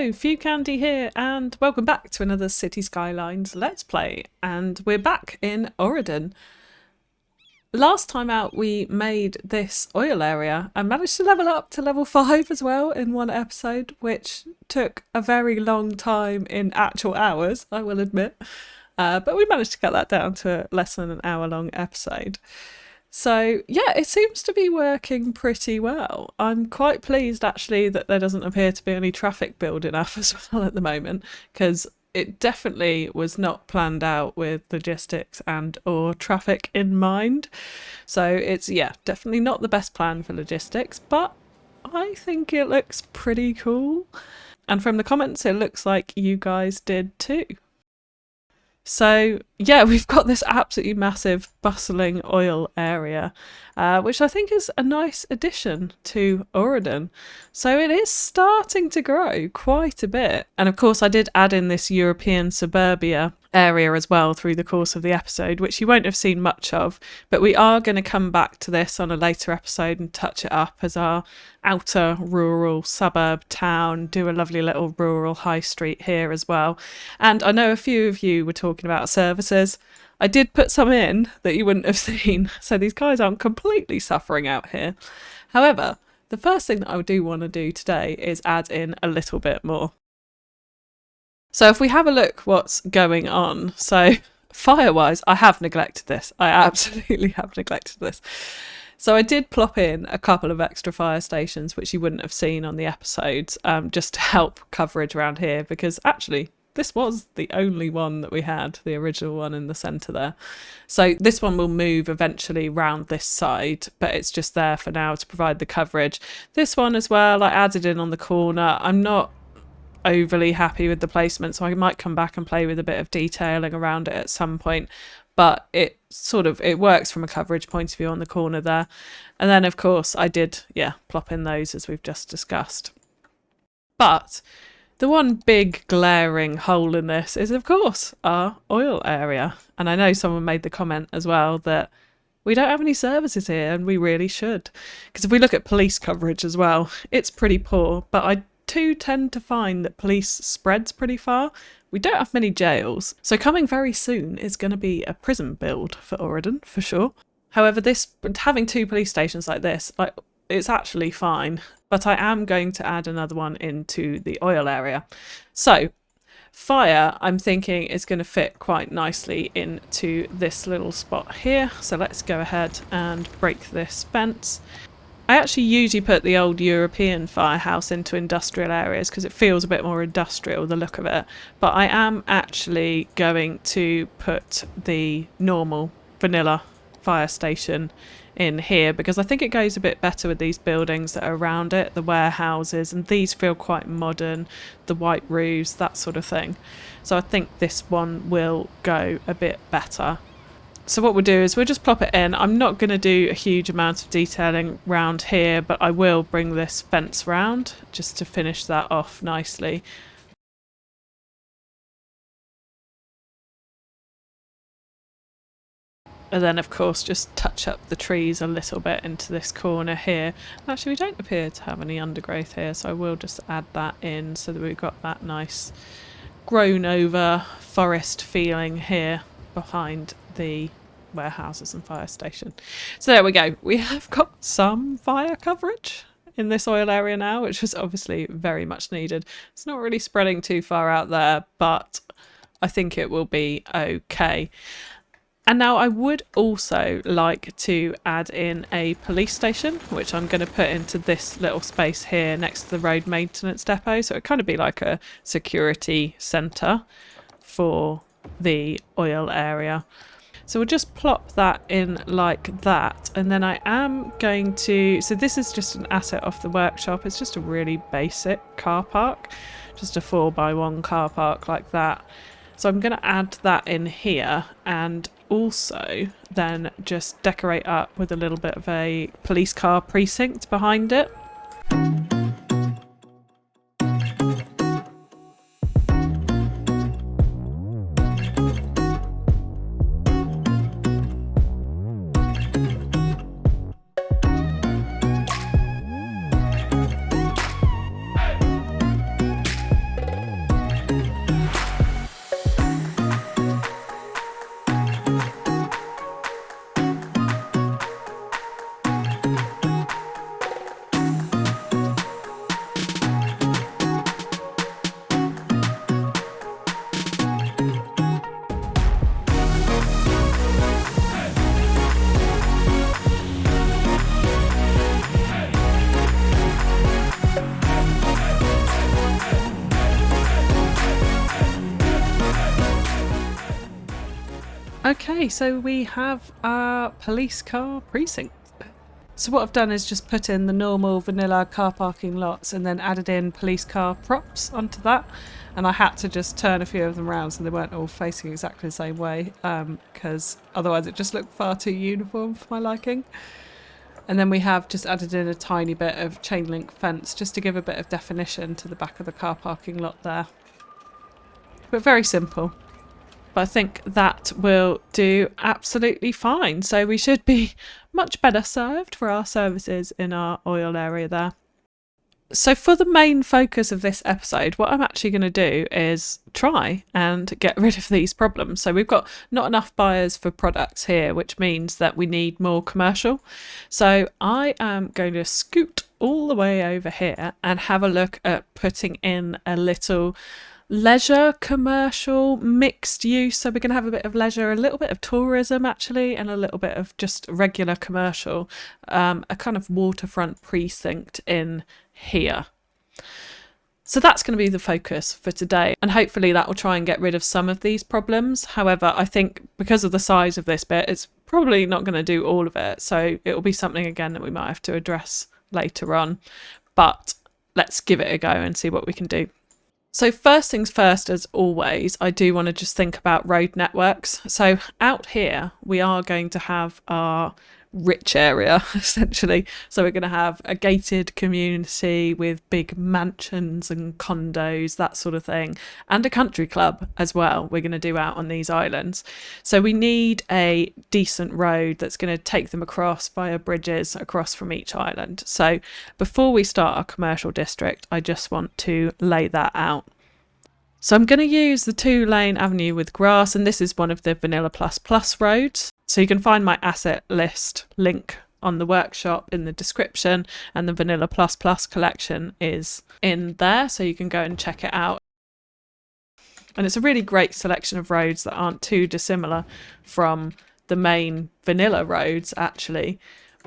Hello, FewCandy here, and welcome back to another Cities Skylines Let's Play. And we're back in Auridon. Last time out, we made this oil area and managed to level up to level 5 as well in one episode, which took a very long time in actual hours, I will admit. But we managed to get that down to less than an hour-long episode. So yeah, it seems to be working pretty well. I'm quite pleased actually that there doesn't appear to be any traffic building up as well at the moment, because it definitely was not planned out with logistics and or traffic in mind. So it's, yeah, definitely not the best plan for logistics, but I think it looks pretty cool. And from the comments, it looks like you guys did too. So yeah, we've got this absolutely massive bustling oil area, which I think is a nice addition to Auridon. So it is starting to grow quite a bit. And of course I did add in this European suburbia area as well through the course of the episode, which you won't have seen much of, but we are going to come back to this on a later episode and touch it up as our outer rural suburb town, do a lovely little rural high street here as well. And I know a few of you were talking about services. I did put some in that you wouldn't have seen, so these guys aren't completely suffering out here. However, the first thing that I do want to do today is add in a little bit more. So if we have a look what's going on, so fire-wise, I have neglected this. I absolutely have neglected this. So I did plop in a couple of extra fire stations, which you wouldn't have seen on the episodes, just to help coverage around here, because actually this was the only one that we had, the original one in the centre there. So this one will move eventually round this side, but it's just there for now to provide the coverage. This one as well, I added in on the corner. I'm not overly happy with the placement, so I might come back and play with a bit of detailing around it at some point, but it works from a coverage point of view on the corner there. And then of course I did plop in those as we've just discussed. But the one big glaring hole in this is of course our oil area, and I know someone made the comment as well that we don't have any services here and we really should, because if we look at police coverage as well, it's pretty poor, but I too tend to find that police spreads pretty far. We don't have many jails, so coming very soon is going to be a prison build for Auridon for sure. However, having two police stations like this, it's actually fine, but I am going to add another one into the oil area. So fire, I'm thinking, is going to fit quite nicely into this little spot here. So let's go ahead and break this fence. I actually usually put the old European firehouse into industrial areas because it feels a bit more industrial, the look of it. But I am actually going to put the normal vanilla fire station in here because I think it goes a bit better with these buildings that are around it, the warehouses, and these feel quite modern, the white roofs, that sort of thing. So I think this one will go a bit better. So what we'll do is we'll just plop it in. I'm not going to do a huge amount of detailing round here, but I will bring this fence round just to finish that off nicely. And then of course just touch up the trees a little bit into this corner here. Actually we don't appear to have any undergrowth here, so I will just add that in so that we've got that nice grown over forest feeling here behind the warehouses and fire station. So there we go, we have got some fire coverage in this oil area now, which was obviously very much needed. It's not really spreading too far out there, but I think it will be okay. And now I would also like to add in a police station, which I'm going to put into this little space here next to the road maintenance depot, so it kind of be like a security centre for the oil area. So we'll just plop that in like that, and then I am going to, so this is just an asset off the workshop, it's just a really basic car park, just a 4x1 car park like that. So I'm going to add that in here and also then just decorate up with a little bit of a police car precinct behind it. Okay, so we have our police car precinct. So what I've done is just put in the normal vanilla car parking lots and then added in police car props onto that. And I had to just turn a few of them around so they weren't all facing exactly the same way, because otherwise it just looked far too uniform for my liking. And then we have just added in a tiny bit of chain link fence just to give a bit of definition to the back of the car parking lot there. But very simple. But I think that will do absolutely fine. So we should be much better served for our services in our oil area there. So for the main focus of this episode, what I'm actually going to do is try and get rid of these problems. So we've got not enough buyers for products here, which means that we need more commercial. So I am going to scoot all the way over here and have a look at putting in a little leisure commercial mixed use. So we're going to have a bit of leisure, a little bit of tourism actually, and a little bit of just regular commercial, a kind of waterfront precinct in here. So that's going to be the focus for today, and hopefully that will try and get rid of some of these problems. However, I think because of the size of this bit, it's probably not going to do all of it, so it will be something again that we might have to address later on, but let's give it a go and see what we can do. So first things first, as always, I do want to just think about road networks. So out here, we are going to have our rich area, essentially. So we're going to have a gated community with big mansions and condos, that sort of thing, and a country club as well we're going to do out on these islands. So we need a decent road that's going to take them across via bridges across from each island. So before we start our commercial district, I just want to lay that out. So I'm going to use the 2-lane avenue with grass, and this is one of the Vanilla Plus Plus roads. So you can find my asset list link on the workshop in the description, and the Vanilla Plus Plus collection is in there, so you can go and check it out. And it's a really great selection of roads that aren't too dissimilar from the main vanilla roads actually,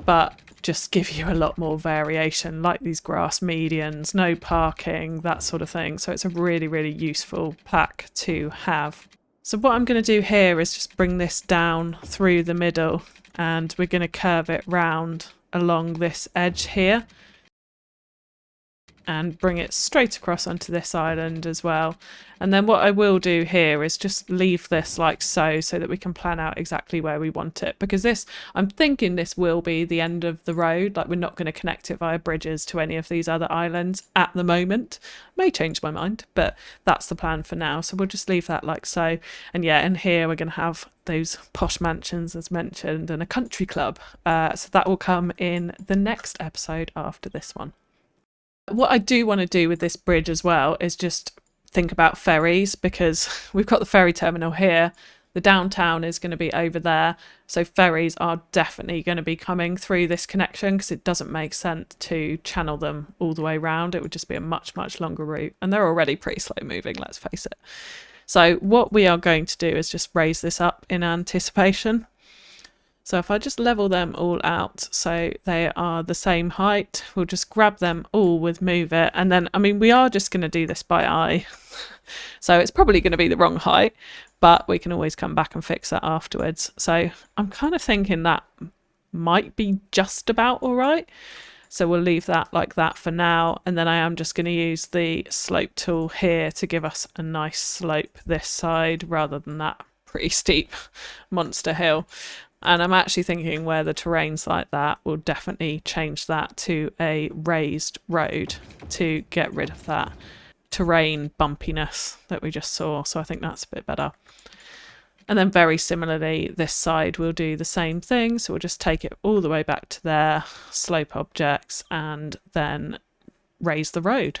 but just give you a lot more variation, like these grass medians, no parking, that sort of thing. So it's a really, really useful pack to have. So what I'm going to do here is just bring this down through the middle, and we're going to curve it round along this edge here and bring it straight across onto this island as well. And then what I will do here is just leave this like so that we can plan out exactly where we want it, because this, I'm thinking this will be the end of the road. Like, we're not going to connect it via bridges to any of these other islands at the moment. May change my mind, but that's the plan for now. So we'll just leave that like so. And yeah, in here we're going to have those posh mansions as mentioned and a country club. So that will come in the next episode after this one. What I do want to do with this bridge as well is just think about ferries, because we've got the ferry terminal here. The downtown is going to be over there. So ferries are definitely going to be coming through this connection, because it doesn't make sense to channel them all the way around. It would just be a much, much longer route. And they're already pretty slow moving, let's face it. So what we are going to do is just raise this up in anticipation. So if I just level them all out so they are the same height, we'll just grab them all with move it. And then, I mean, we are just going to do this by eye. So it's probably going to be the wrong height, but we can always come back and fix that afterwards. So I'm kind of thinking that might be just about all right. So we'll leave that like that for now. And then I am just going to use the slope tool here to give us a nice slope this side rather than that pretty steep monster hill. And I'm actually thinking where the terrain's like that, we'll definitely change that to a raised road to get rid of that terrain bumpiness that we just saw. So I think that's a bit better. And then very similarly, this side we'll do the same thing. So we'll just take it all the way back to there, slope objects, and then raise the road.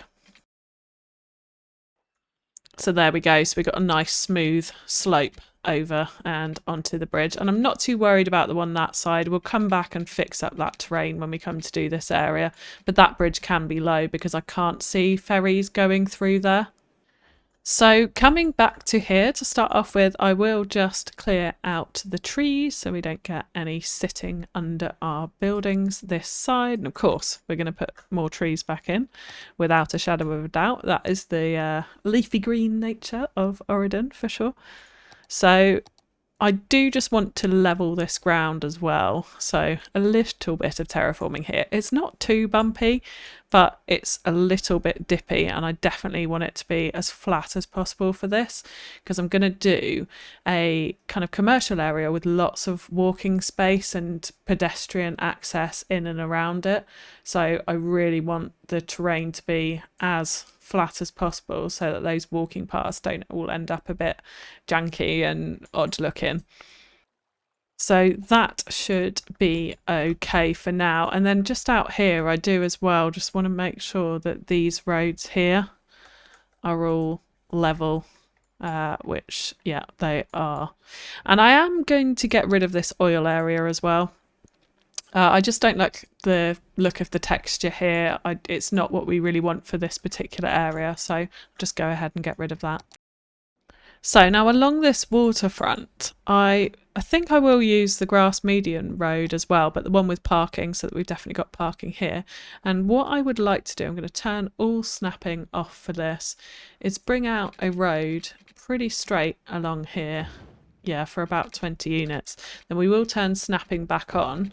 So there we go. So we've got a nice smooth slope over and onto the bridge, and I'm not too worried about the one that side. We'll come back and fix up that terrain when we come to do this area, but that bridge can be low because I can't see ferries going through there. So coming back to here to start off with, I will just clear out the trees so we don't get any sitting under our buildings this side. And of course, we're going to put more trees back in without a shadow of a doubt. That is the leafy green nature of Auridon for sure. So I do just want to level this ground as well. So a little bit of terraforming here. It's not too bumpy, but it's a little bit dippy, and I definitely want it to be as flat as possible for this, because I'm going to do a kind of commercial area with lots of walking space and pedestrian access in and around it. So I really want the terrain to be as flat as possible so that those walking paths don't all end up a bit janky and odd looking. So that should be okay for now. And then just out here, I do as well just want to make sure that these roads here are all level, which, yeah, they are. And I am going to get rid of this oil area as well. I just don't like the look of the texture here. It's not what we really want for this particular area, so I'll just go ahead and get rid of that. So now along this waterfront, I think I will use the grass median road as well, but the one with parking, so that we've definitely got parking here. And what I would like to do, I'm going to turn all snapping off for this, is bring out a road pretty straight along here. Yeah, for about 20 units. Then we will turn snapping back on,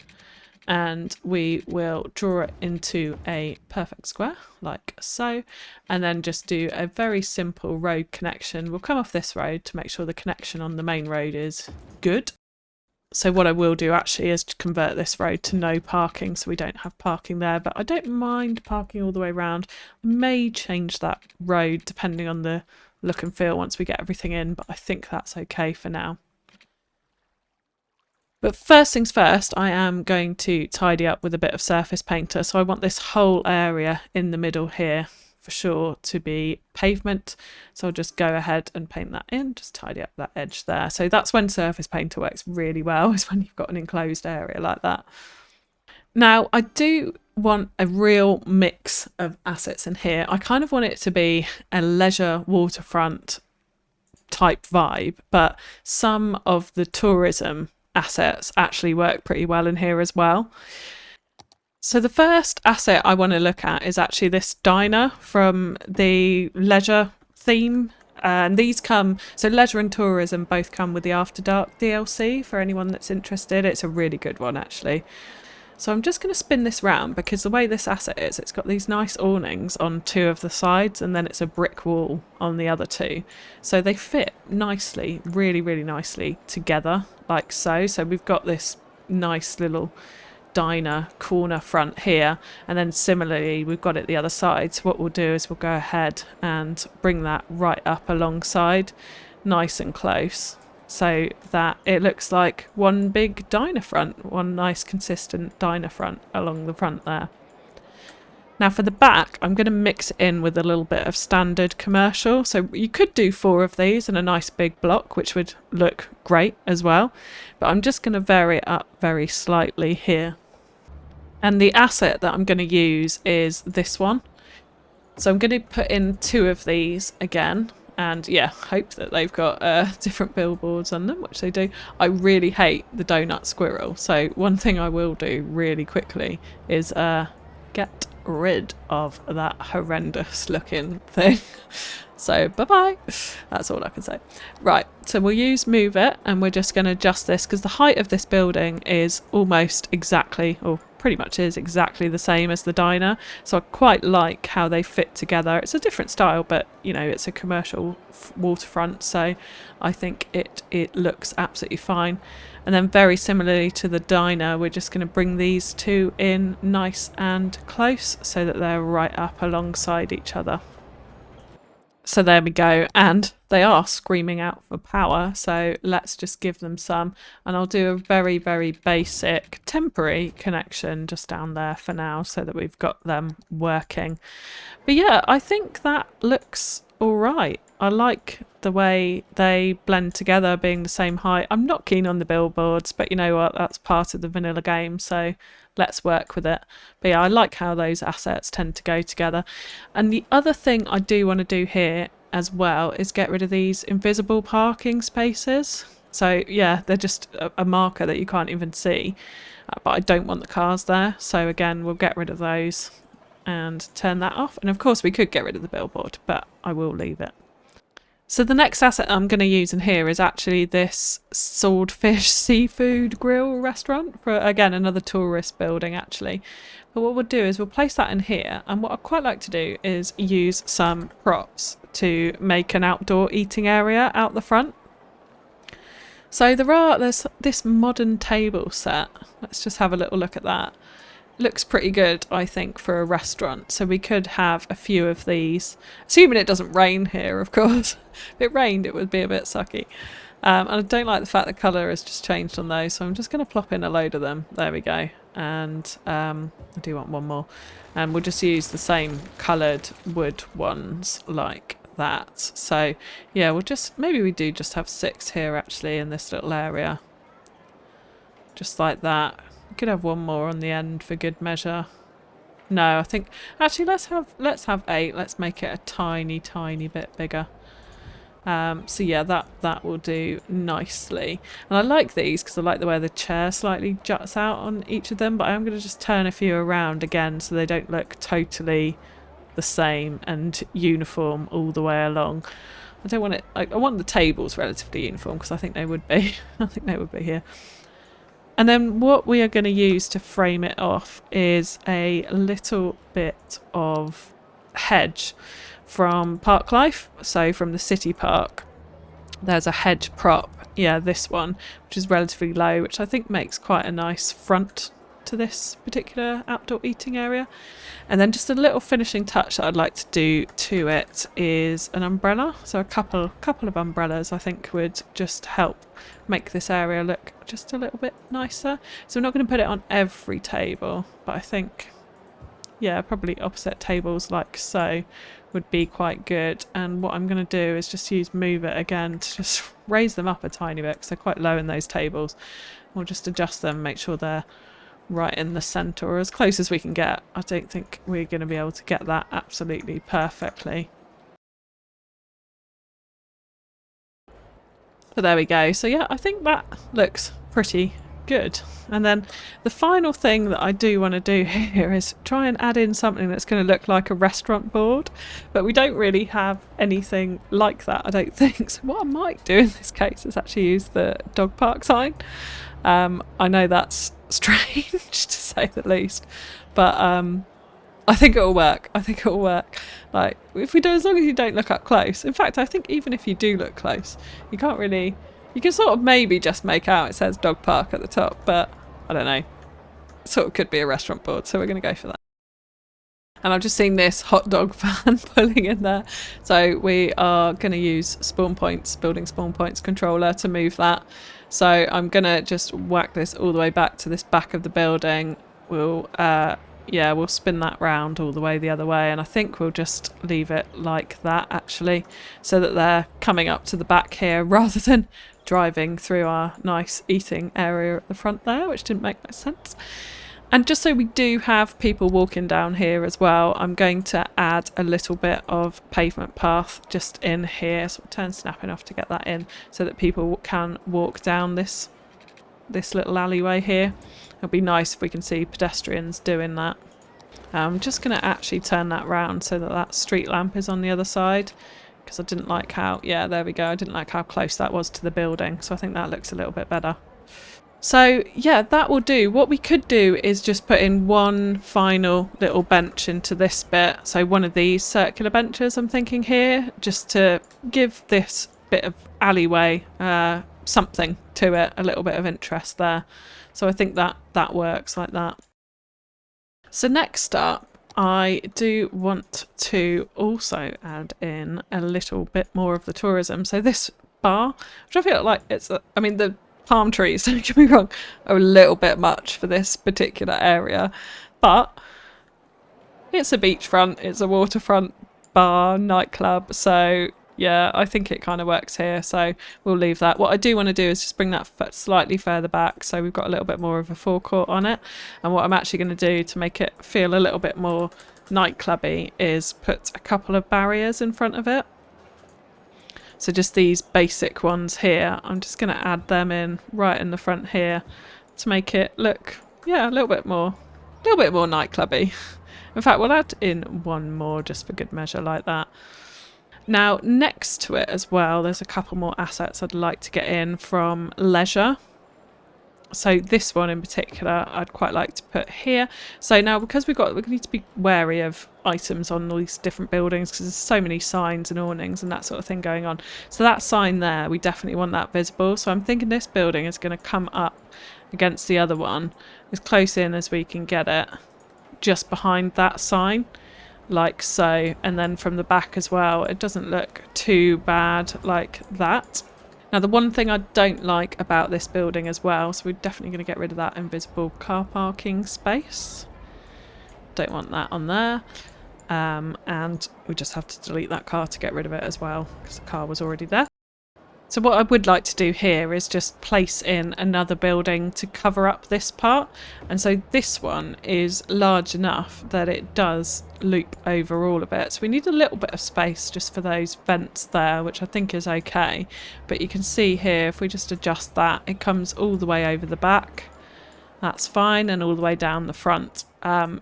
and we will draw it into a perfect square like so, and then just do a very simple road connection. We'll come off this road to make sure the connection on the main road is good. So what I will do actually is to convert this road to no parking, so we don't have parking there, but I don't mind parking all the way around. I may change that road depending on the look and feel once we get everything in, but I think that's okay for now. But first things first, I am going to tidy up with a bit of surface painter. So I want this whole area in the middle here for sure to be pavement. So I'll just go ahead and paint that in, just tidy up that edge there. So that's when surface painter works really well, is when you've got an enclosed area like that. Now, I do want a real mix of assets in here. I kind of want it to be a leisure waterfront type vibe, but some of the tourism assets actually work pretty well in here as well. So the first asset I want to look at is actually this diner from the leisure theme. And these come, so leisure and tourism both come with the After Dark DLC for anyone that's interested. It's a really good one actually. So I'm just going to spin this round, because the way this asset is, it's got these nice awnings on two of the sides, and then it's a brick wall on the other two. So they fit nicely, really, really nicely together, like so. So we've got this nice little diner corner front here, and then similarly we've got it the other side. So what we'll do is we'll go ahead and bring that right up alongside, nice and close, so that it looks like one big diner front, one nice consistent diner front along the front there. Now for the back, I'm going to mix it in with a little bit of standard commercial. So you could do 4 of these in a nice big block, which would look great as well. But I'm just going to vary it up very slightly here. And the asset that I'm going to use is this one. So I'm going to put in 2 of these again. And yeah, hope that they've got different billboards on them, which they do. I really hate the donut squirrel. So one thing I will do really quickly is get rid of that horrendous looking thing. So bye-bye. That's all I can say. Right, so we'll use move it, and we're just going to adjust this, because the height of this building is almost exactly, or pretty much is exactly the same as the diner. So I quite like how they fit together. It's a different style, but you know, it's a commercial waterfront, so I think it looks absolutely fine. And then very similarly to the diner, we're just going to bring these 2 in nice and close so that they're right up alongside each other. So there we go, and they are screaming out for power, so let's just give them some. And I'll do a very, very basic temporary connection just down there for now so that we've got them working. But yeah, I think that looks all right. I like the way they blend together, being the same height. I'm not keen on the billboards, but you know what, that's part of the vanilla game, so let's work with it. But yeah, I like how those assets tend to go together. And the other thing I do want to do here as well is get rid of these invisible parking spaces. So yeah, they're just a marker that you can't even see, but I don't want the cars there. So again, we'll get rid of those and turn that off. And of course we could get rid of the billboard, but I will leave it. So the next asset I'm going to use in here is actually this Swordfish Seafood Grill restaurant for, again, another tourist building actually. But what we'll do is we'll place that in here, and what I'd quite like to do is use some props to make an outdoor eating area out the front. So there's this modern table set. Let's just have a little look at that. Looks pretty good, I think, for a restaurant. So we could have a few of these, assuming it doesn't rain here, of course. If it rained, it would be a bit sucky. And I don't like the fact the colour has just changed on those, so I'm just going to plop in a load of them. There we go. And I do want one more. And we'll just use the same coloured wood ones like that. So yeah, maybe we do just have 6 here actually in this little area. Just like that. We could have one more on the end for good measure. No, I think actually let's have 8. Let's make it a tiny bit bigger. So yeah, that will do nicely. And I like these because I like the way the chair slightly juts out on each of them, but I'm going to just turn a few around again so they don't look totally the same and uniform all the way along. I don't want it, I want the tables relatively uniform because I think they would be. I think they would be here. And then what we are going to use to frame it off is a little bit of hedge from Park Life, so from the city park. There's a hedge prop, yeah, this one, which is relatively low, which I think makes quite a nice front to this particular outdoor eating area. And then just a little finishing touch that I'd like to do to it is an umbrella. So a couple of umbrellas I think would just help make this area look just a little bit nicer. So we're not going to put it on every table, but I think, yeah, probably opposite tables like so would be quite good. And what I'm going to do is just use Move It again to just raise them up a tiny bit because they're quite low in those tables. We'll just adjust them, make sure they're right in the centre or as close as we can get. I don't think we're going to be able to get that absolutely perfectly. But there we go. So yeah, I think that looks pretty good. And then the final thing that I do want to do here is try and add in something that's going to look like a restaurant board, but we don't really have anything like that, I don't think. So what I might do in this case is actually use the dog park sign. I know that's strange to say the least, but I think it'll work. I think it'll work. Like, if we do, as long as you don't look up close. In fact, I think even if you do look close, you can't really, you can sort of maybe just make out it says dog park at the top, but I don't know. It sort of could be a restaurant board, so we're going to go for that. And I've just seen this hot dog fan pulling in there. So we are going to use building spawn points controller to move that. So I'm going to just whack this all the way back to this back of the building. We'll spin that round all the way the other way. And I think we'll just leave it like that actually, so that they're coming up to the back here rather than driving through our nice eating area at the front there, which didn't make much sense. And just so we do have people walking down here as well, I'm going to add a little bit of pavement path just in here. So I'll turn snapping off to get that in so that people can walk down this little alleyway here. It'll be nice if we can see pedestrians doing that. I'm just going to actually turn that round so that that street lamp is on the other side, because I didn't like how, yeah, there we go. I didn't like how close that was to the building. So I think that looks a little bit better. So yeah, that will do. What we could do is just put in one final little bench into this bit. So one of these circular benches I'm thinking here, just to give this bit of alleyway something to it, a little bit of interest there. So I think that works like that. So next up, I do want to also add in a little bit more of the tourism. So this bar, which I feel like the palm trees, don't get me wrong, are a little bit much for this particular area, but it's a beachfront, it's a waterfront bar, nightclub, so yeah, I think it kind of works here, so we'll leave that. What I do want to do is just bring that slightly further back, so we've got a little bit more of a forecourt on it. And what I'm actually going to do to make it feel a little bit more nightclubby is put a couple of barriers in front of it. So just these basic ones here, I'm just going to add them in right in the front here to make it look, yeah, a little bit more nightclubby. In fact, we'll add in one more just for good measure like that. Now, next to it as well, there's a couple more assets I'd like to get in from leisure. So this one in particular, I'd quite like to put here. So now, because we need to be wary of items on all these different buildings because there's so many signs and awnings and that sort of thing going on. So that sign there, we definitely want that visible. So I'm thinking this building is going to come up against the other one as close in as we can get it, just behind that sign, like so. And then from the back as well, it doesn't look too bad like that. Now, the one thing I don't like about this building as well, so we're definitely going to get rid of that invisible car parking space. Don't want that on there. And we just have to delete that car to get rid of it as well, because the car was already there. So what I would like to do here is just place in another building to cover up this part. And so this one is large enough that it does loop over all of it. So we need a little bit of space just for those vents there, which I think is okay. But you can see here, if we just adjust that, it comes all the way over the back. That's fine, and all the way down the front.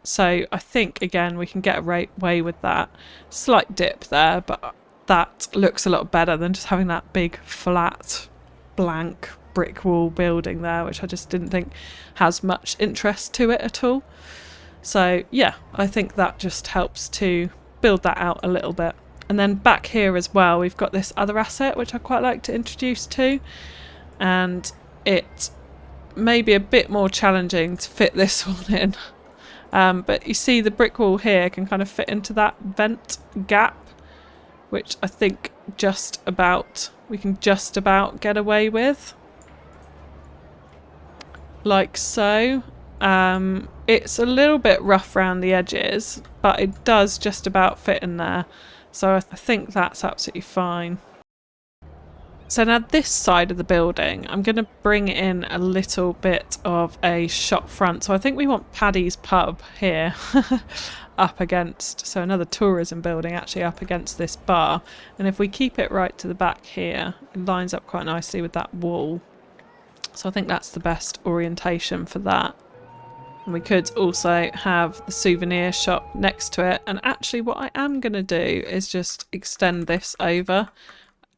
So I think, again, we can get away with that. Slight dip there, but that looks a lot better than just having that big flat blank brick wall building there, which I just didn't think has much interest to it at all. So yeah, I think that just helps to build that out a little bit. And then back here as well, we've got this other asset which I quite like to introduce too, and it may be a bit more challenging to fit this one in, but you see the brick wall here can kind of fit into that vent gap, which I think we can just about get away with, like so. It's a little bit rough around the edges, but it does just about fit in there, so I think that's absolutely fine. So now this side of the building, I'm going to bring in a little bit of a shop front. So I think we want Paddy's Pub here up against, so another tourism building actually up against this bar. And if we keep it right to the back here, it lines up quite nicely with that wall. So I think that's the best orientation for that. And we could also have the souvenir shop next to it. And actually what I am going to do is just extend this over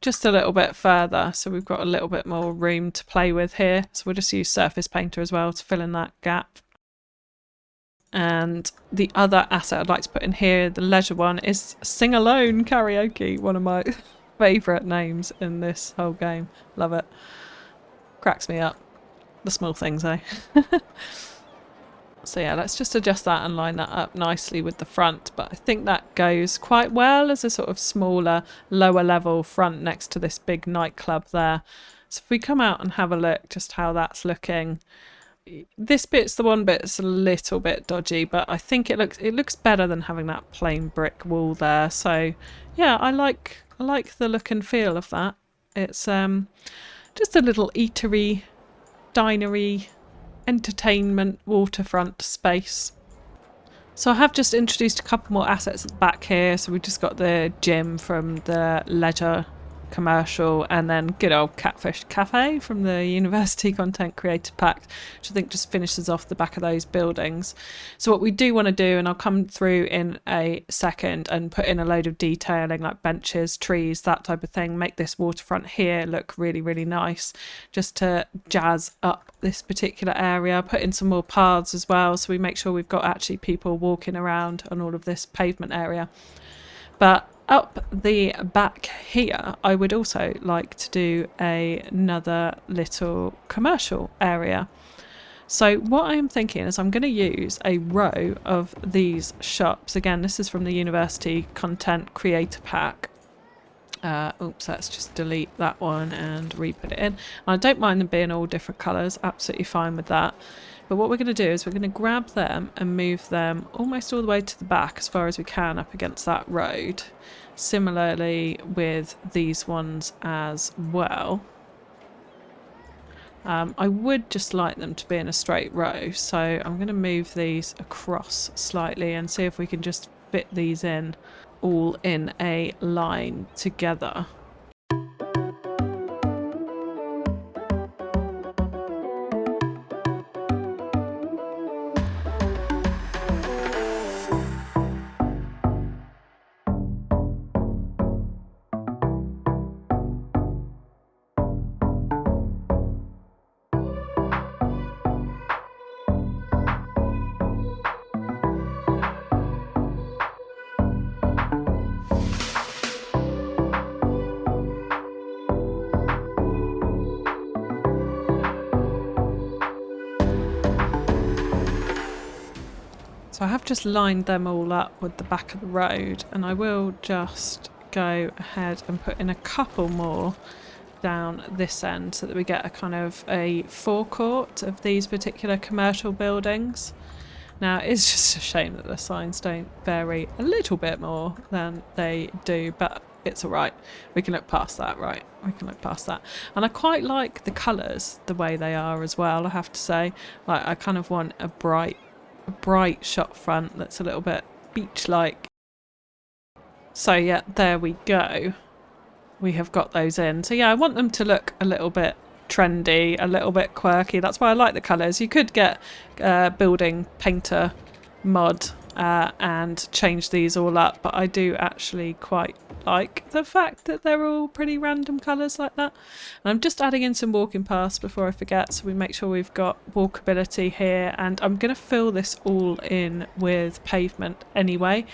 just a little bit further, so we've got a little bit more room to play with here. So we'll just use Surface Painter as well to fill in that gap. And the other asset I'd like to put in here, the leisure one, is Sing Alone Karaoke, one of my favourite names in this whole game. Love it. Cracks me up. The small things, eh? So yeah, let's just adjust that and line that up nicely with the front. But I think that goes quite well as a sort of smaller, lower level front next to this big nightclub there. So if we come out and have a look just how that's looking, this bit's the one bit that's a little bit dodgy, but I think it looks better than having that plain brick wall there. So yeah, I like the look and feel of that. It's just a little eatery, dinery, entertainment waterfront space. So I have just introduced a couple more assets at the back here. So we've just got the gym from the leisure commercial, and then good old Catfish Cafe from the University Content Creator Pack, which I think just finishes off the back of those buildings. So what we do want to do, and I'll come through in a second and put in a load of detailing like benches, trees, that type of thing, make this waterfront here look really, really nice, just to jazz up this particular area. Put in some more paths as well, so we make sure we've got actually people walking around on all of this pavement area. But up the back here, I would also like to do another little commercial area. So what I'm thinking is I'm going to use a row of these shops. Again, this is from the University Content Creator Pack. Oops, let's just delete that one and re-put it in. And I don't mind them being all different colours, absolutely fine with that. But what we're going to do is we're going to grab them and move them almost all the way to the back as far as we can up against that road. Similarly with these ones as well. I would just like them to be in a straight row, so I'm going to move these across slightly and see if we can just fit these in all in a line together. So I have just lined them all up with the back of the road, and I will just go ahead and put in a couple more down this end so that we get a kind of a forecourt of these particular commercial buildings. Now, it's just a shame that the signs don't vary a little bit more than they do, but it's all right. We can look past that, right? We can look past that. And I quite like the colours the way they are as well, I have to say. Like, I kind of want a bright shop front that's a little bit beach-like. So yeah, there we go. We have got those in. So yeah, I want them to look a little bit trendy, a little bit quirky. That's why I like the colours. You could get building painter mod and change these all up, but I do actually quite like the fact that they're all pretty random colours like that. And I'm just adding in some walking paths before I forget, so we make sure we've got walkability here, and I'm going to fill this all in with pavement anyway,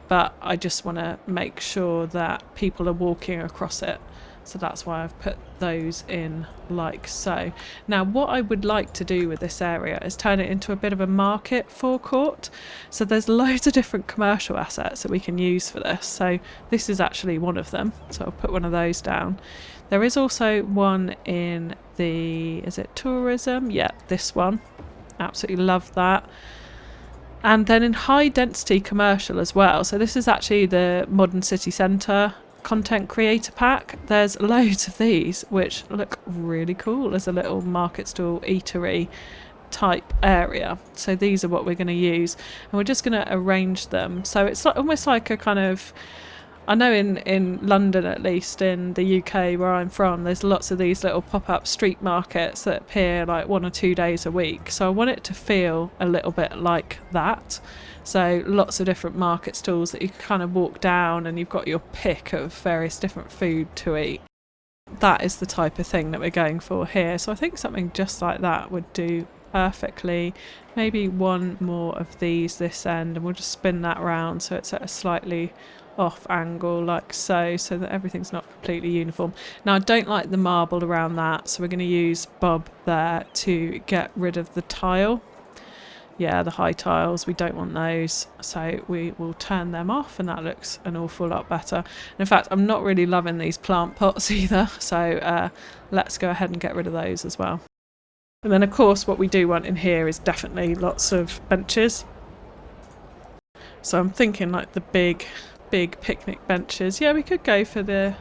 but I just want to make sure that people are walking across it. So that's why I've put those in like so. Now, what I would like to do with this area is turn it into a bit of a market forecourt. So there's loads of different commercial assets that we can use for this. So this is actually one of them. So I'll put one of those down. There is also one in the, is it tourism? Yeah, this one. Absolutely love that. And then in high density commercial as well. So this is actually the Modern City Centre content creator pack. There's loads of these which look really cool as a little market stall eatery type area. So these are what we're going to use, and we're just going to arrange them so it's like, almost like a kind of, I know in London, at least in the UK where I'm from, there's lots of these little pop-up street markets that appear like 1 or 2 days a week. So I want it to feel a little bit like that. So lots of different market stalls that you can kind of walk down and you've got your pick of various different food to eat. That is the type of thing that we're going for here. So I think something just like that would do perfectly. Maybe one more of these this end, and we'll just spin that round so it's at a slightly off angle like so that everything's not completely uniform. Now, I don't like the marble around that, so we're going to use Bob there to get rid of the tile. Yeah, the high tiles, we don't want those, so we will turn them off, and that looks an awful lot better. And in fact, I'm not really loving these plant pots either, so let's go ahead and get rid of those as well. And then of course what we do want in here is definitely lots of benches. So I'm thinking like the big picnic benches. Yeah, we could go for the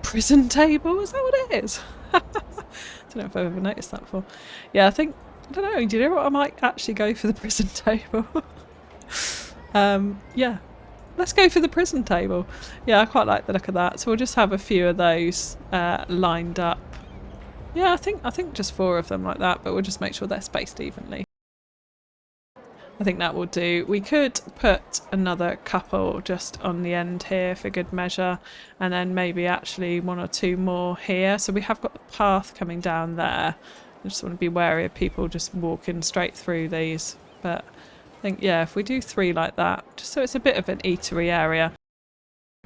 prison table. Is that what it is? I don't know if I've ever noticed that before. Yeah, I don't know, do you know what? I might actually go for the prison table. Yeah, let's go for the prison table. Yeah, I quite like the look of that. So we'll just have a few of those lined up. Yeah, I think just 4 of them like that, but we'll just make sure they're spaced evenly. I think that will do. We could put another couple just on the end here for good measure, and then maybe actually 1 or 2 more here. So we have got the path coming down there. I just want to be wary of people just walking straight through these. But I think, yeah, if we do 3 like that, just so it's a bit of an eatery area.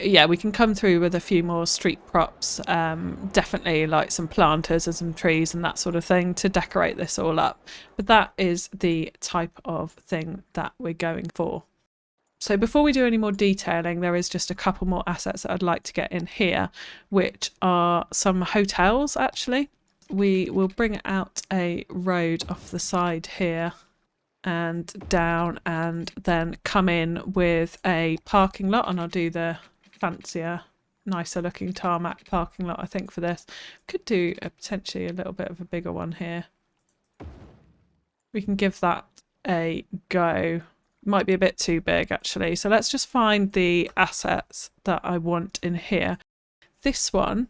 Yeah, we can come through with a few more street props, definitely like some planters and some trees and that sort of thing to decorate this all up. But that is the type of thing that we're going for. So before we do any more detailing, there is just a couple more assets that I'd like to get in here, which are some hotels actually. We will bring out a road off the side here and down, and then come in with a parking lot, and I'll do the fancier, nicer looking tarmac parking lot I think for this. Could do potentially a little bit of a bigger one here. We can give that a go. Might be a bit too big actually, so let's just find the assets that I want in here. This one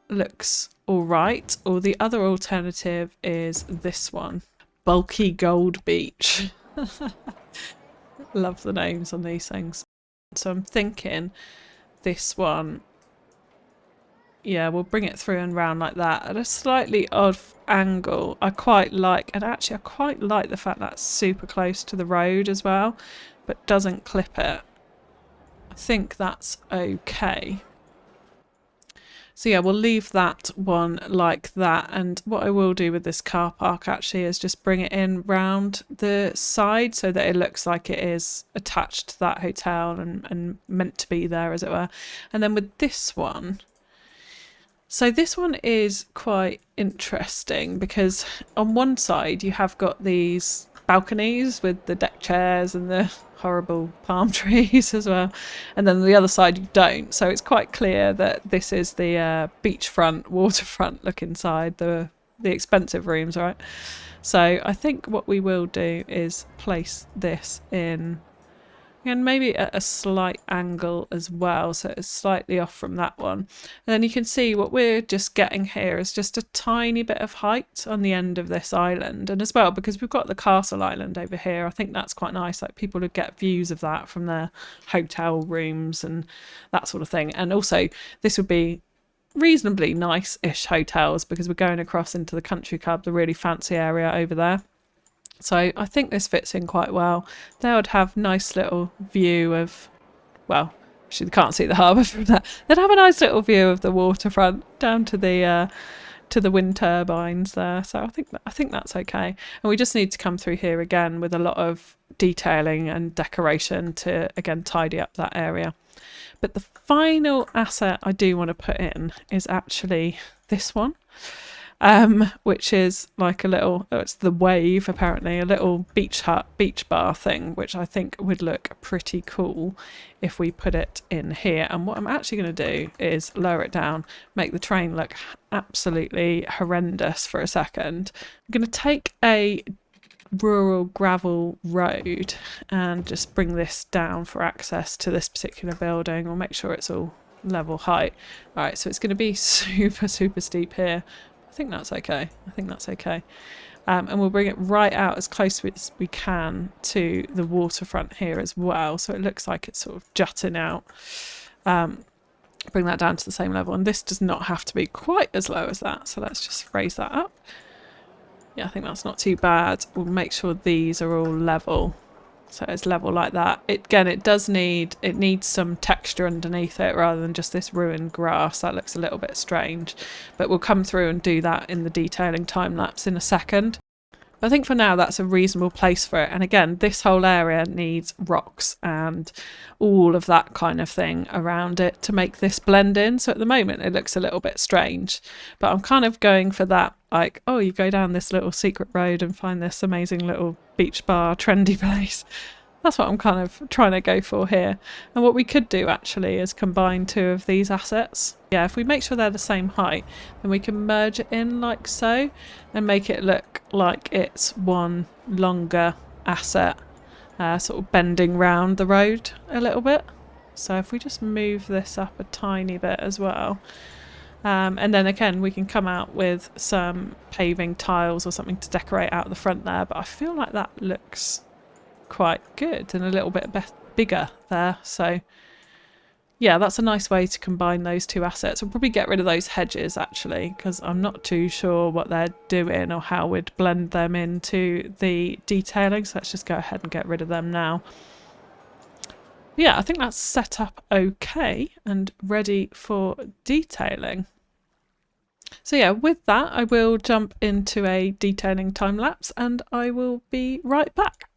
looks all right, or the other alternative is this one, Bulky Gold Beach. Love the names on these things. So I'm thinking this one, yeah, we'll bring it through and round like that at a slightly odd angle. I quite like, and actually I quite like the fact that's super close to the road as well, but doesn't clip it. I think that's okay. So yeah, we'll leave that one like that. And what I will do with this car park actually is just bring it in round the side so that it looks like it is attached to that hotel and meant to be there, as it were. And then with this one, so this one is quite interesting because on one side you have got these balconies with the deck chairs and the horrible palm trees as well, and then the other side you don't. So it's quite clear that this is the beachfront, waterfront look inside the expensive rooms, right? So I think what we will do is place this in, and maybe at a slight angle as well, so it's slightly off from that one. And then you can see what we're just getting here is just a tiny bit of height on the end of this island. And as well, because we've got the castle island over here, I think that's quite nice. Like, people would get views of that from their hotel rooms and that sort of thing. And also this would be reasonably nice-ish hotels because we're going across into the country club, the really fancy area over there. So I think this fits in quite well. They would have nice little view of, well, actually they can't see the harbour from there. They'd have a nice little view of the waterfront down to the wind turbines there. So I think that's okay. And we just need to come through here again with a lot of detailing and decoration to again tidy up that area. But the final asset I do want to put in is actually this one. Which is like a little, it's the Wave apparently, a little beach hut, beach bar thing, which I think would look pretty cool if we put it in here. And what I'm actually going to do is lower it down, make the train look absolutely horrendous for a second. I'm going to take a rural gravel road and just bring this down for access to this particular building. We'll make sure it's all level height. All right, so it's going to be super steep here. I think that's okay. And we'll bring it right out as close as we can to the waterfront here as well. So it looks like it's sort of jutting out. Bring that down to the same level. And this does not have to be quite as low as that. So let's just raise that up. Yeah, I think that's not too bad. We'll make sure these are all level. So it's level like that. It needs some texture underneath it rather than just this ruined grass. That looks a little bit strange, but we'll come through and do that in the detailing time lapse in a second. I think for now that's a reasonable place for it. And again, this whole area needs rocks and all of that kind of thing around it to make this blend in. So at the moment it looks a little bit strange, but I'm kind of going for that, like, oh, you go down this little secret road and find this amazing little beach bar trendy place. That's what I'm kind of trying to go for here. And what we could do actually is combine two of these assets. Yeah, if we make sure they're the same height, then we can merge it in like so and make it look like it's one longer asset, sort of bending round the road a little bit. So if we just move this up a tiny bit as well. And then again, we can come out with some paving tiles or something to decorate out the front there. But I feel like that looks quite good and a little bit bigger there. So yeah, that's a nice way to combine those two assets. We'll probably get rid of those hedges actually, because I'm not too sure what they're doing or how we'd blend them into the detailing. So let's just go ahead and get rid of them now. Yeah, I think that's set up okay and ready for detailing. So yeah, with that, I will jump into a detailing time lapse and I will be right back.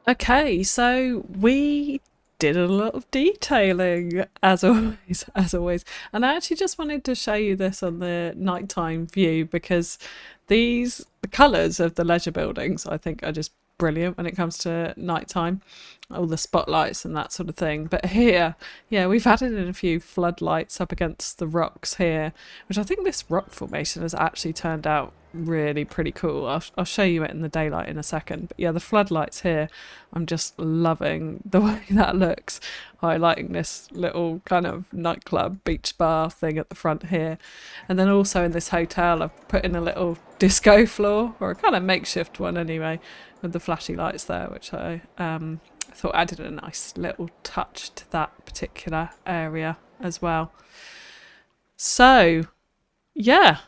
Okay, so we did a lot of detailing as always. And I actually just wanted to show you this on the nighttime view because the colours of the leisure buildings I think are just brilliant when it comes to nighttime, all the spotlights and that sort of thing. But here, yeah, we've added in a few floodlights up against the rocks here, which I think this rock formation has actually turned out really pretty cool. I'll show you it in the daylight in a second. But yeah, the floodlights here, I'm just loving the way that looks, highlighting this little kind of nightclub beach bar thing at the front here. And then also in this hotel I've put in a little disco floor, or a kind of makeshift one anyway, with the flashy lights there, which I thought added a nice little touch to that particular area as well. So yeah,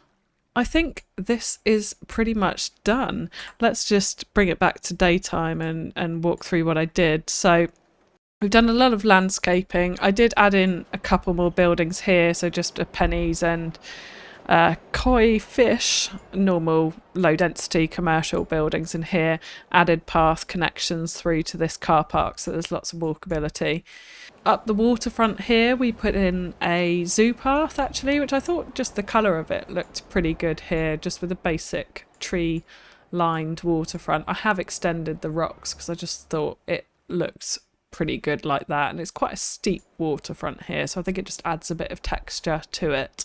I think this is pretty much done. Let's just bring it back to daytime and walk through what I did. So we've done a lot of landscaping. I did add in a couple more buildings here, so just a pennies and koi fish, normal low density commercial buildings in here, added path connections through to this car park, so there's lots of walkability. Up the waterfront here we put in a zoo path actually, which I thought just the colour of it looked pretty good here, just with a basic tree lined waterfront. I have extended the rocks because I just thought it looks pretty good like that, and it's quite a steep waterfront here, so I think it just adds a bit of texture to it.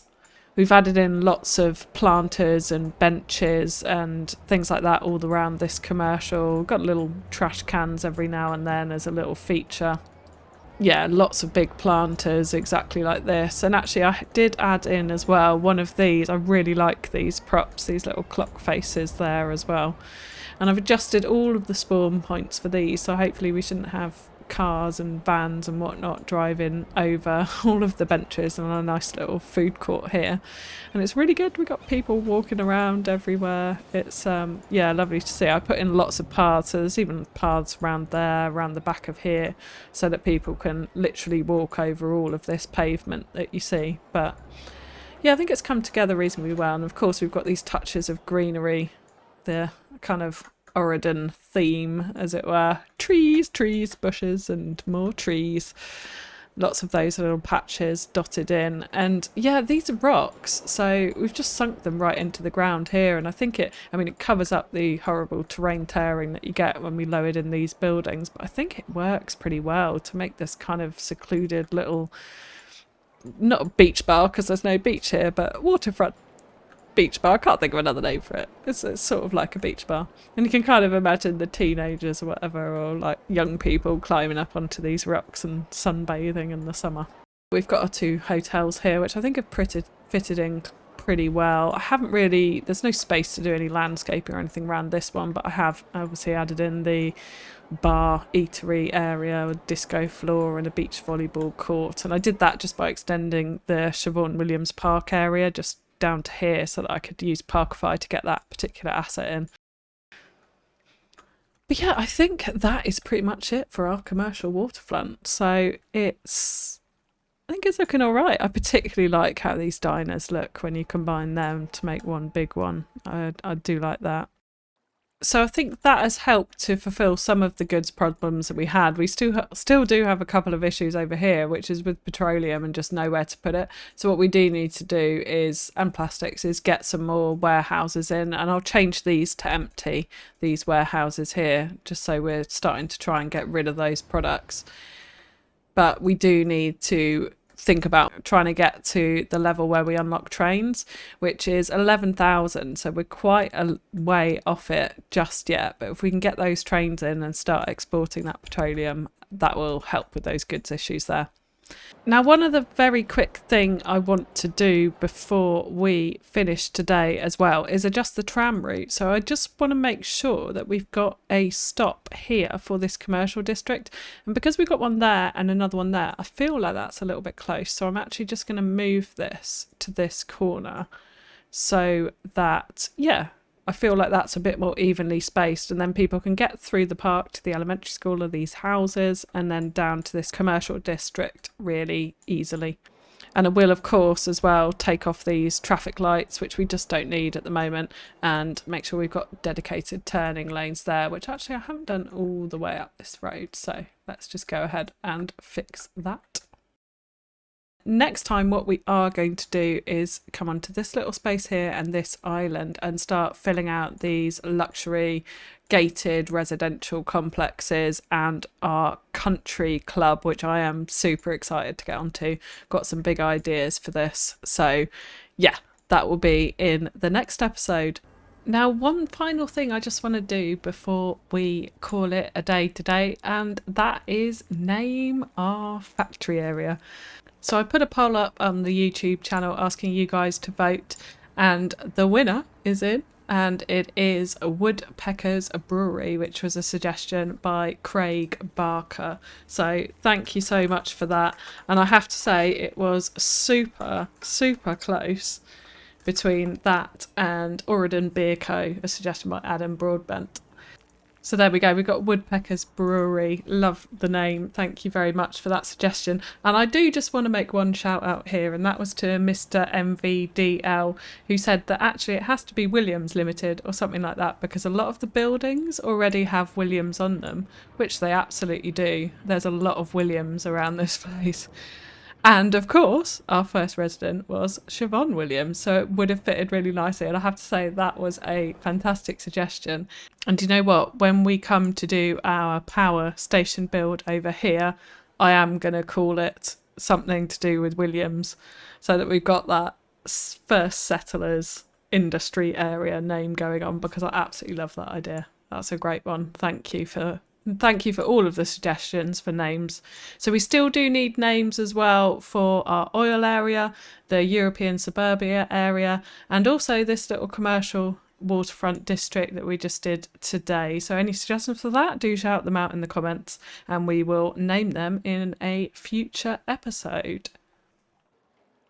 We've added in lots of planters and benches and things like that all around this commercial. Got little trash cans every now and then as a little feature. Yeah, lots of big planters exactly like this. And actually I did add in as well one of these. I really like these props, these little clock faces there as well. And I've adjusted all of the spawn points for these, so hopefully we shouldn't have cars and vans and whatnot driving over all of the benches, and a nice little food court here. And it's really good. We've got people walking around everywhere. It's yeah, lovely to see. I put in lots of paths, so there's even paths around there, around the back of here, so that people can literally walk over all of this pavement that you see. But yeah, I think it's come together reasonably well. And of course we've got these touches of greenery, the kind of Auridon theme, as it were. Trees, bushes, and more trees. Lots of those little patches dotted in. And yeah, these are rocks, so we've just sunk them right into the ground here. And I think it covers up the horrible terrain tearing that you get when we lowered in these buildings. But I think it works pretty well to make this kind of secluded little, not a beach bar because there's no beach here, but waterfront beach bar. I can't think of another name for it. It's sort of like a beach bar, and you can kind of imagine the teenagers or whatever, or like young people climbing up onto these rocks and sunbathing in the summer. We've got our two hotels here, which I think have fitted in pretty well. I haven't really, there's no space to do any landscaping or anything around this one, but I have obviously added in the bar eatery area with disco floor and a beach volleyball court, and I did that just by extending the Siobhan Williams Park area just down to here so that I could use Parkify to get that particular asset in. But yeah, I think that is pretty much it for our commercial waterfront. So I think it's looking all right. I particularly like how these diners look when you combine them to make one big one. I do like that. So I think that has helped to fulfill some of the goods problems that we had. We still do have a couple of issues over here, which is with petroleum and just nowhere to put it. So what we do need to do is, and plastics, is get some more warehouses in, and I'll change these to empty, these warehouses here, just so we're starting to try and get rid of those products. But we do need to think about trying to get to the level where we unlock trains, which is 11,000, so we're quite a way off it just yet. But if we can get those trains in and start exporting that petroleum, that will help with those goods issues there. Now, one other very quick thing I want to do before we finish today as well is adjust the tram route. So I just want to make sure that we've got a stop here for this commercial district. And because we've got one there and another one there, I feel like that's a little bit close. So I'm actually just going to move this to this corner so that, yeah, I feel like that's a bit more evenly spaced, and then people can get through the park to the elementary school or these houses and then down to this commercial district really easily. And I will, of course, as well, take off these traffic lights, which we just don't need at the moment, and make sure we've got dedicated turning lanes there, which actually I haven't done all the way up this road. So let's just go ahead and fix that. Next time, what we are going to do is come onto this little space here and this island and start filling out these luxury gated residential complexes and our country club, which I am super excited to get onto. Got some big ideas for this. So yeah, that will be in the next episode. Now, one final thing I just want to do before we call it a day today, and that is name our factory area. So I put a poll up on the YouTube channel asking you guys to vote, and the winner is in, and it is Woodpecker's Brewery, which was a suggestion by Craig Barker. So thank you so much for that. And I have to say it was super close between that and Auridon Beer Co, a suggestion by Adam Broadbent. So there we go, we've got Woodpecker's Brewery. Love the name. Thank you very much for that suggestion. And I do just want to make one shout out here, and that was to Mr. MVDL, who said that actually it has to be Williams Limited or something like that, because a lot of the buildings already have Williams on them, which they absolutely do. There's a lot of Williams around this place. And of course, our first resident was Siobhan Williams, so it would have fitted really nicely. And I have to say that was a fantastic suggestion. And you know what? When we come to do our power station build over here, I am going to call it something to do with Williams, so that we've got that first settlers industry area name going on, because I absolutely love that idea. That's a great one. Thank you for all of the suggestions for names. So we still do need names as well for our oil area, the European suburbia area, and also this little commercial waterfront district that we just did today. So any suggestions for that, do shout them out in the comments and we will name them in a future episode.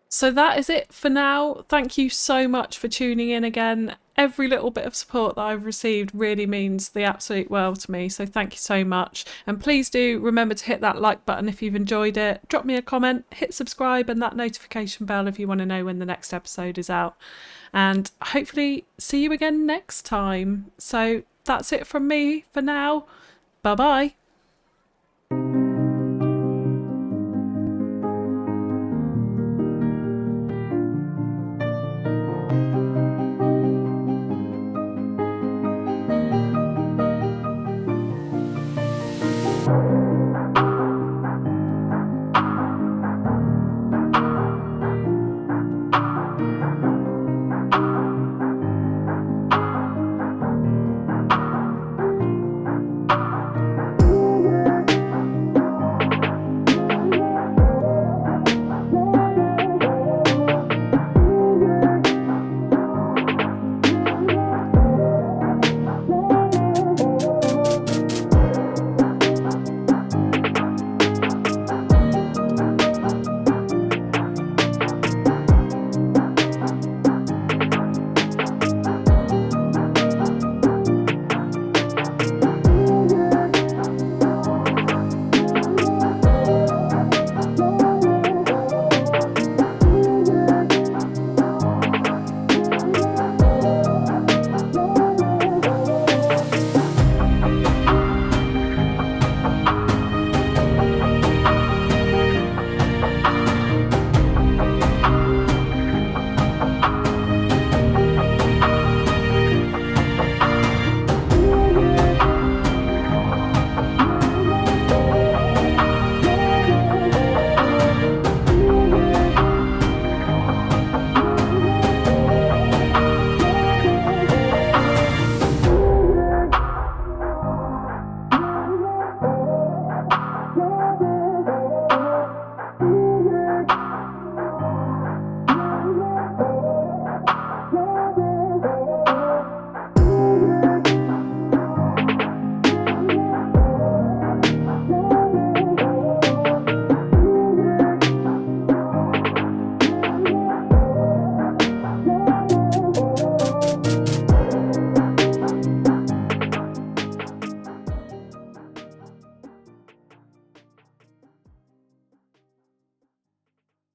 So that is it for now. Thank you so much for tuning in again. Every little bit of support that I've received really means the absolute world to me, so thank you so much. And please do remember to hit that like button if you've enjoyed it. Drop me a comment, hit subscribe and that notification bell if you want to know when the next episode is out. And hopefully see you again next time. So that's it from me for now. Bye bye.